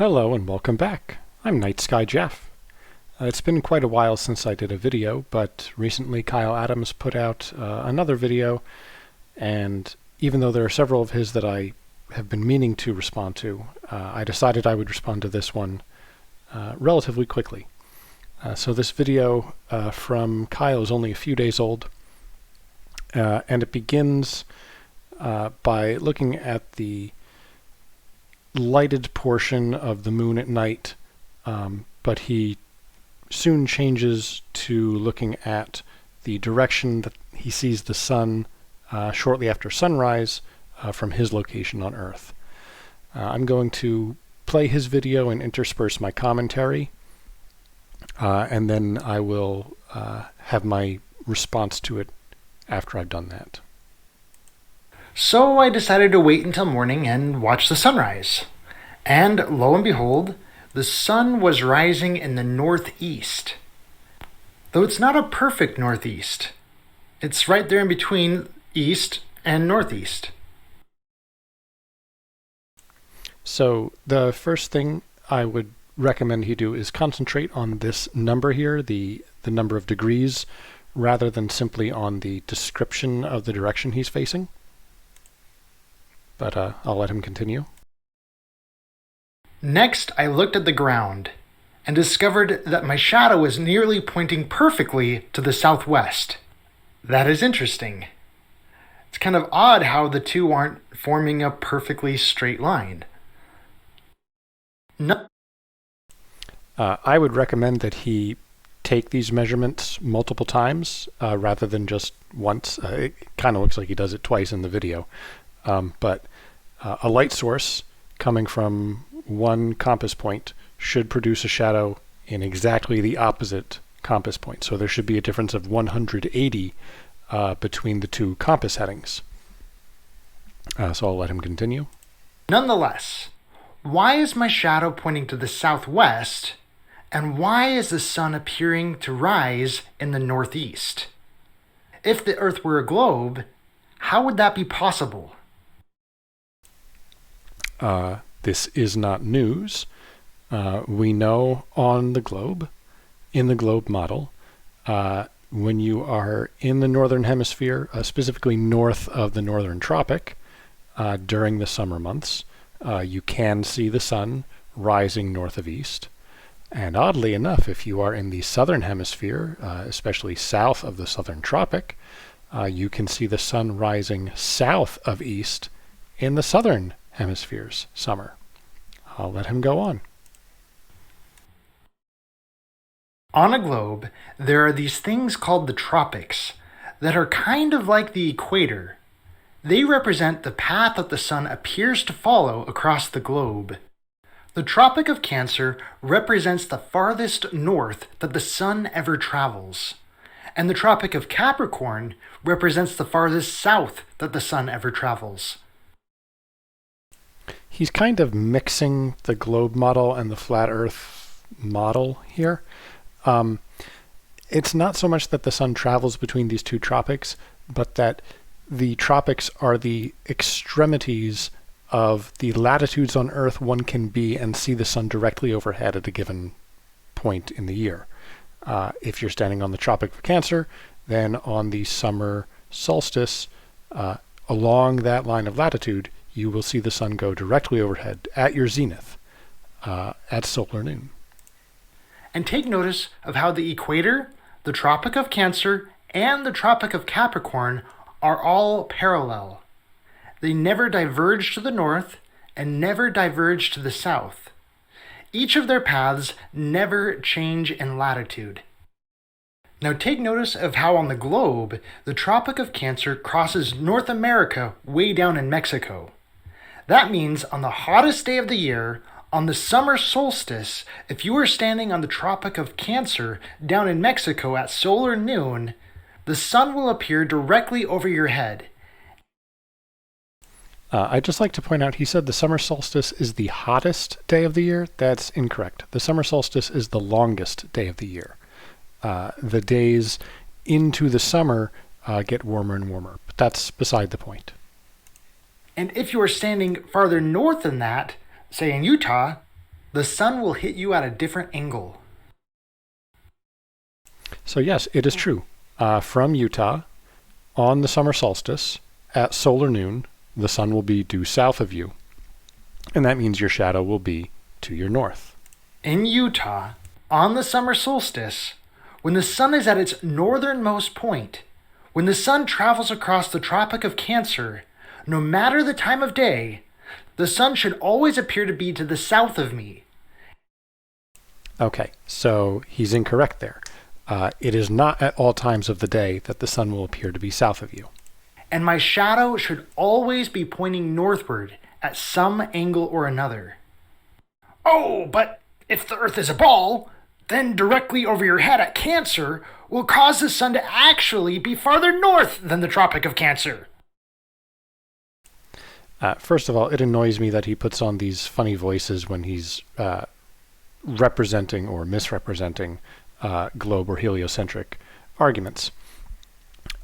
Hello and welcome back. I'm Night Sky Jeff. It's been quite a while since I did a video, but recently Kyle Adams put out another video, and even though there are several of his that I have been meaning to respond to, I decided I would respond to this one relatively quickly. So this video from Kyle is only a few days old, and it begins by looking at the lighted portion of the moon at night, but he soon changes to looking at the direction that he sees the sun shortly after sunrise from his location on Earth. I'm going to play his video and intersperse my commentary, and then I will have my response to it after I've done that. So I decided to wait until morning and watch the sunrise. And lo and behold, the sun was rising in the northeast. Though it's not a perfect northeast. It's right there in between east and northeast. So the first thing I would recommend he do is concentrate on this number here, the number of degrees, rather than simply on the description of the direction he's facing. But I'll let him continue. Next, I looked at the ground and discovered that my shadow was nearly pointing perfectly to the southwest. That is interesting. It's kind of odd how the two aren't forming a perfectly straight line. No. I would recommend that he take these measurements multiple times rather than just once. It kind of looks like he does it twice in the video. But a light source coming from one compass point should produce a shadow in exactly the opposite compass point. So there should be a difference of 180 between the two compass headings. So I'll let him continue. Nonetheless, why is my shadow pointing to the southwest, and why is the sun appearing to rise in the northeast? If the Earth were a globe, how would that be possible? This is not news. We know on the globe, in the globe model, when you are in the northern hemisphere, specifically north of the northern tropic, during the summer months, you can see the sun rising north of east. And oddly enough, if you are in the southern hemisphere, especially south of the southern tropic, you can see the sun rising south of east in the southern hemisphere's summer. I'll let him go on. On a globe, there are these things called the tropics that are kind of like the equator. They represent the path that the sun appears to follow across the globe. The Tropic of Cancer represents the farthest north that the sun ever travels, and the Tropic of Capricorn represents the farthest south that the sun ever travels. He's kind of mixing the globe model and the flat Earth model here. It's not so much that the sun travels between these two tropics, but that the tropics are the extremities of the latitudes on Earth one can be and see the sun directly overhead at a given point in the year. If you're standing on the Tropic of Cancer, then on the summer solstice, along that line of latitude, you will see the sun go directly overhead at your zenith at solar noon. And take notice of how the equator, the Tropic of Cancer, and the Tropic of Capricorn are all parallel. They never diverge to the north and never diverge to the south. Each of their paths never change in latitude. Now take notice of how on the globe, the Tropic of Cancer crosses North America way down in Mexico. That means on the hottest day of the year, on the summer solstice, if you are standing on the Tropic of Cancer down in Mexico at solar noon, the sun will appear directly over your head. I'd just like to point out, he said the summer solstice is the hottest day of the year. That's incorrect. The summer solstice is the longest day of the year. The days into the summer get warmer and warmer, but that's beside the point. And if you are standing farther north than that, say in Utah, The sun will hit you at a different angle. So yes, it is true. From Utah, on the summer solstice, at solar noon, the sun will be due south of you. And that means your shadow will be to your north. In Utah, on the summer solstice, when the sun is at its northernmost point, when the sun travels across the Tropic of Cancer, no matter the time of day, the sun should always appear to be to the south of me. Okay, so he's incorrect there. It is not at all times of the day that the sun will appear to be south of you. And my shadow should always be pointing northward at some angle or another. Oh, but if the Earth is a ball, then directly over your head at Cancer will cause the sun to actually be farther north than the Tropic of Cancer. First of all, it annoys me that he puts on these funny voices when he's representing or misrepresenting globe or heliocentric arguments.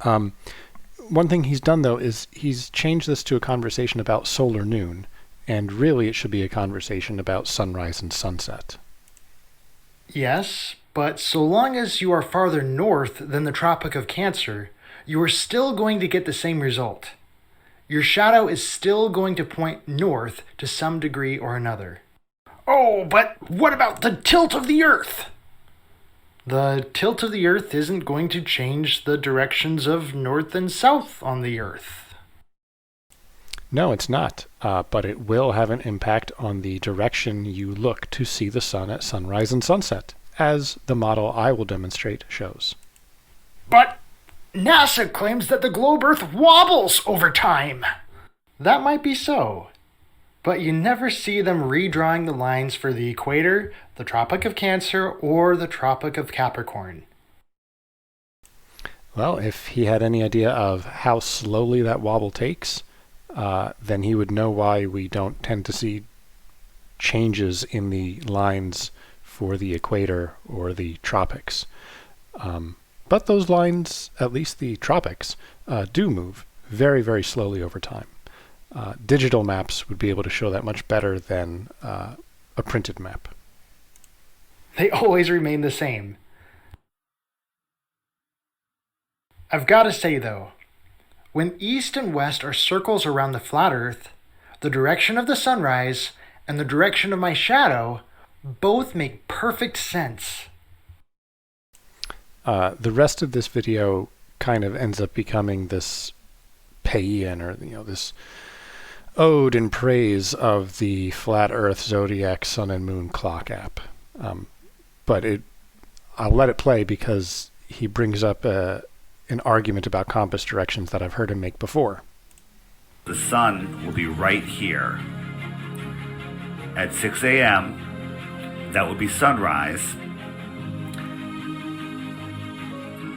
One thing he's done, though, is he's changed this to a conversation about solar noon, and really it should be a conversation about sunrise and sunset. Yes, but so long as you are farther north than the Tropic of Cancer, you are still going to get the same result. Your shadow is still going to point north to some degree or another. Oh, but what about the tilt of the Earth? The tilt of the Earth isn't going to change the directions of north and south on the Earth. No, it's not, but it will have an impact on the direction you look to see the sun at sunrise and sunset, as the model I will demonstrate shows. But NASA claims that the globe Earth wobbles over time. That might be so, but you never see them redrawing the lines for the equator, the Tropic of Cancer, or the Tropic of Capricorn. Well, if he had any idea of how slowly that wobble takes, then he would know why we don't tend to see changes in the lines for the equator or the tropics. But those lines, at least the tropics, do move very, very slowly over time. Digital maps would be able to show that much better than a printed map. They always remain the same. I've got to say, though, when east and west are circles around the flat Earth, the direction of the sunrise and the direction of my shadow both make perfect sense. The rest of this video kind of ends up becoming this paean, or this ode and praise of the flat Earth zodiac sun and moon clock app. But I'll let it play because he brings up an argument about compass directions that I've heard him make before. The sun will be right here. At 6 a.m., that will be sunrise.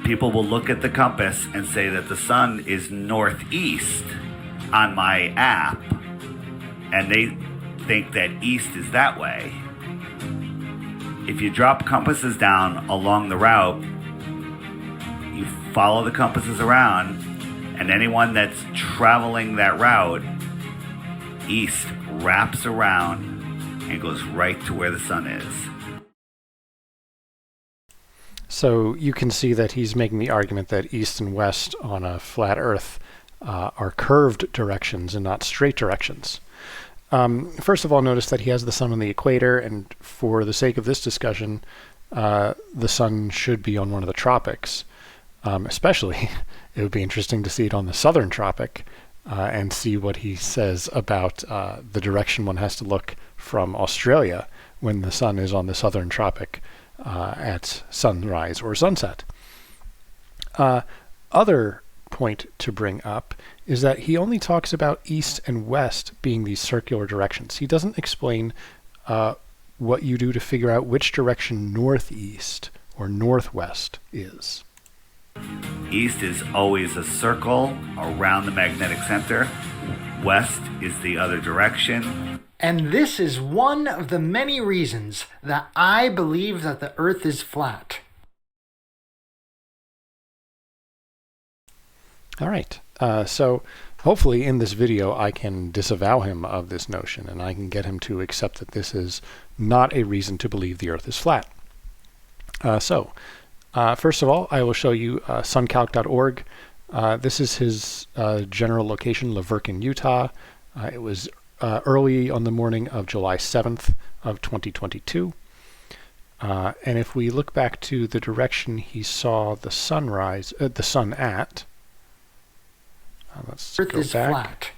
People will look at the compass and say that the sun is northeast on my app, and they think that east is that way. If you drop compasses down along the route, you follow the compasses around, and anyone that's traveling that route east wraps around and goes right to where the sun is. So you can see that he's making the argument that east and west on a flat Earth are curved directions and not straight directions. First of all, notice that he has the sun on the equator, and for the sake of this discussion, the sun should be on one of the tropics. Especially, it would be interesting to see it on the southern tropic and see what he says about the direction one has to look from Australia when the sun is on the southern tropic at sunrise or sunset. Other point to bring up is that he only talks about east and west being these circular directions. He doesn't explain what you do to figure out which direction northeast or northwest is. East is always a circle around the magnetic center. West is the other direction. And this is one of the many reasons that I believe that the Earth is flat. All right. So Hopefully in this video I can disavow him of this notion, and I can get him to accept that this is not a reason to believe the Earth is flat. First of all, I will show you suncalc.org. This is his general location, Laverkin, Utah. It was early on the morning of July 7th of 2022. And if we look back to the direction he saw the sunrise, the sun at, let's Earth go is back. flat.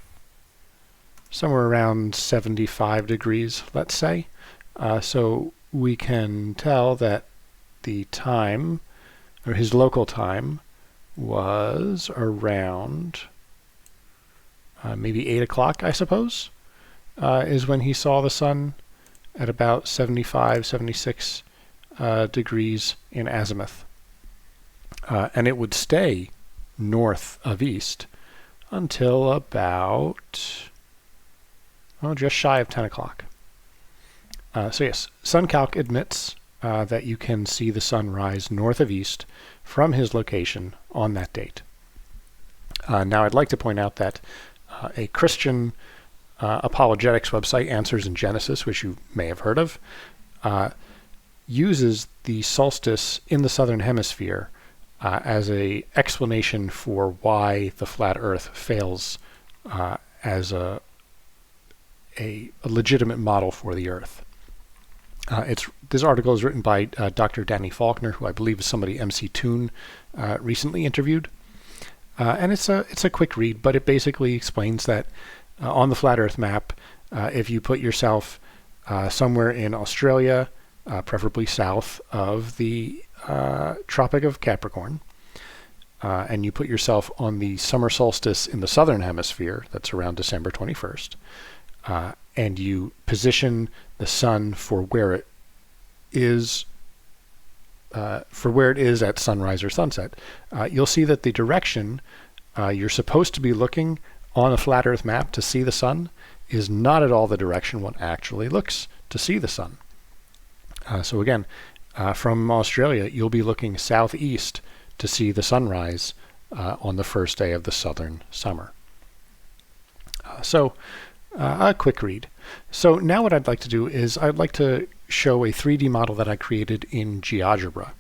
Somewhere around 75 degrees, let's say. So we can tell that the time, or his local time, was around maybe 8 o'clock, I suppose, is when he saw the sun at about 75, 76 degrees in azimuth. And it would stay north of east until about, just shy of 10 o'clock. So yes, SunCalc admits that you can see the sun rise north of east from his location on that date. Now I'd like to point out that a Christian apologetics website, Answers in Genesis, which you may have heard of, uses the solstice in the southern hemisphere as an explanation for why the flat Earth fails as a legitimate model for the Earth. This article is written by Dr. Danny Faulkner, who I believe is somebody MC Toon recently interviewed. And it's a quick read, but it basically explains that on the flat Earth map, if you put yourself somewhere in Australia, preferably south of the Tropic of Capricorn, and you put yourself on the summer solstice in the southern hemisphere, that's around December 21st, and you position the sun for where it is at sunrise or sunset, you'll see that the direction you're supposed to be looking on a flat Earth map to see the sun is not at all the direction one actually looks to see the sun. So again, from Australia, you'll be looking southeast to see the sunrise on the first day of the southern summer. A quick read. So now what I'd like to do is I'd like to show a 3D model that I created in GeoGebra.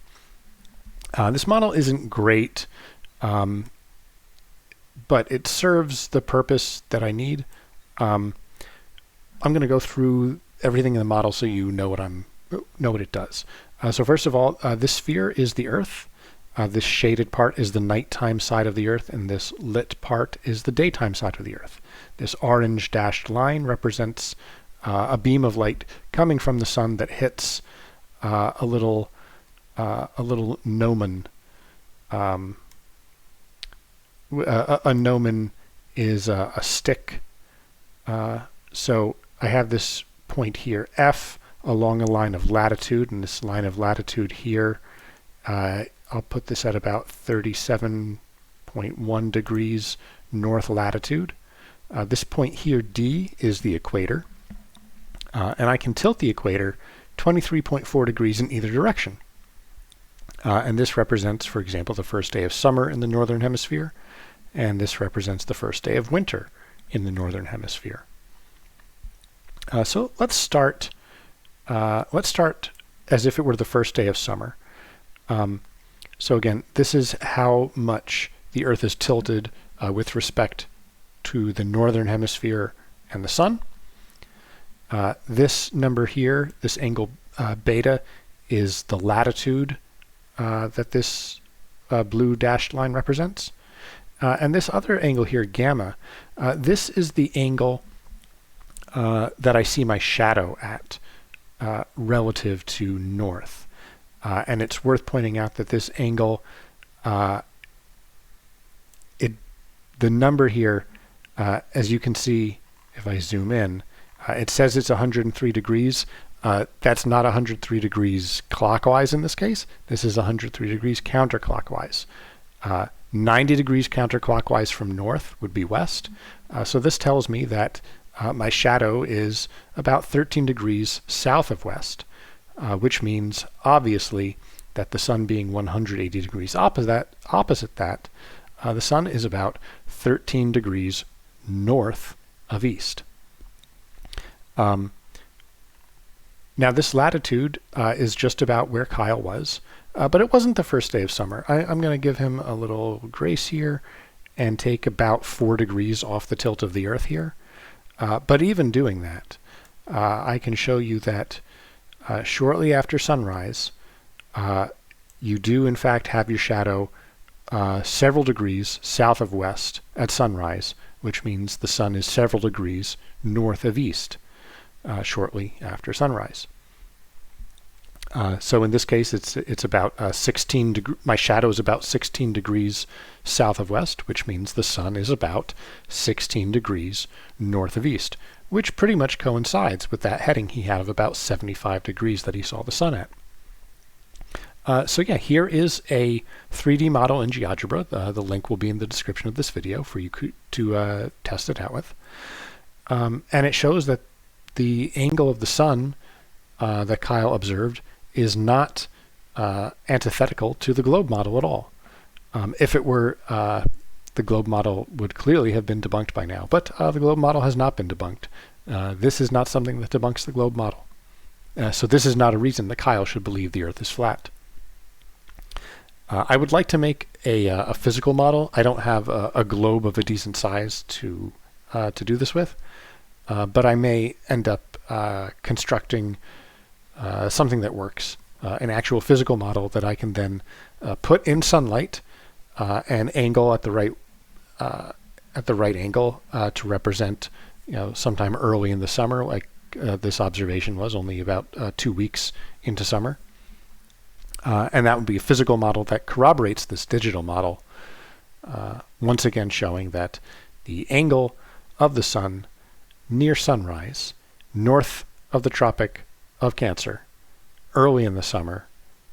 This model isn't great, but it serves the purpose that I need. I'm going to go through everything in the model so you know what it does. So first of all, this sphere is the Earth. This shaded part is the nighttime side of the Earth, and this lit part is the daytime side of the Earth. This orange dashed line represents a beam of light coming from the sun that hits a little gnomon. A gnomon is a stick. So I have this point here, F, along a line of latitude, and this line of latitude here, I'll put this at about 37.1 degrees north latitude. This point here, D, is the equator. And I can tilt the equator 23.4 degrees in either direction. And this represents, for example, the first day of summer in the northern hemisphere, and this represents the first day of winter in the northern hemisphere. So let's start as if it were the first day of summer. So again, this is how much the Earth is tilted with respect to the northern hemisphere and the sun. This number here, this angle beta, is the latitude that this blue dashed line represents. And this other angle here, gamma, this is the angle that I see my shadow at relative to north. And it's worth pointing out that this angle, the number here, as you can see, if I zoom in, it says it's 103 degrees. That's not 103 degrees clockwise in this case. This is 103 degrees counterclockwise. 90 degrees counterclockwise from north would be west. So this tells me that my shadow is about 13 degrees south of west, which means obviously that the sun being 180 degrees opposite that, the sun is about 13 degrees north of east. Now this latitude is just about where Kyle was, but it wasn't the first day of summer. I'm going to give him a little grace here and take about 4 degrees off the tilt of the Earth here. But even doing that, I can show you that shortly after sunrise, you do in fact have your shadow several degrees south of west at sunrise, which means the sun is several degrees north of east shortly after sunrise. So in this case, it's about 16 degrees. My shadow is about 16 degrees south of west, which means the sun is about 16 degrees north of east, which pretty much coincides with that heading he had of about 75 degrees that he saw the sun at. So yeah, here is a 3D model in GeoGebra. The link will be in the description of this video for you to test it out with. And it shows that the angle of the sun that Kyle observed is not antithetical to the globe model at all. If it were, the globe model would clearly have been debunked by now, but the globe model has not been debunked. This is not something that debunks the globe model. So this is not a reason that Kyle should believe the Earth is flat. I would like to make a physical model. I don't have a globe of a decent size to do this with, but I may end up constructing something that works, an actual physical model that I can then put in sunlight and angle at the right angle to represent, sometime early in the summer, like this observation was only about 2 weeks into summer. And that would be a physical model that corroborates this digital model, once again showing that the angle of the sun near sunrise, north of the Tropic of Cancer, early in the summer,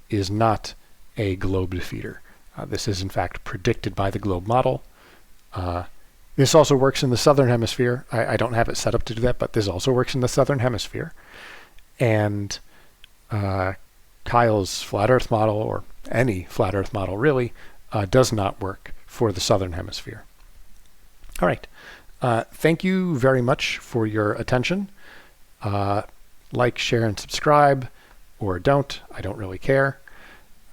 is not a globe defeater. This is in fact predicted by the globe model. This also works in the southern hemisphere. I don't have it set up to do that, but this also works in the southern hemisphere. And Kyle's flat Earth model, or any flat Earth model really, does not work for the southern hemisphere. All right. Thank you very much for your attention. Like, share, and subscribe, or don't. I don't really care.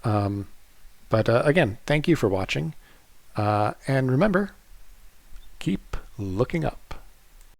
But again, thank you for watching. And remember, keep looking up.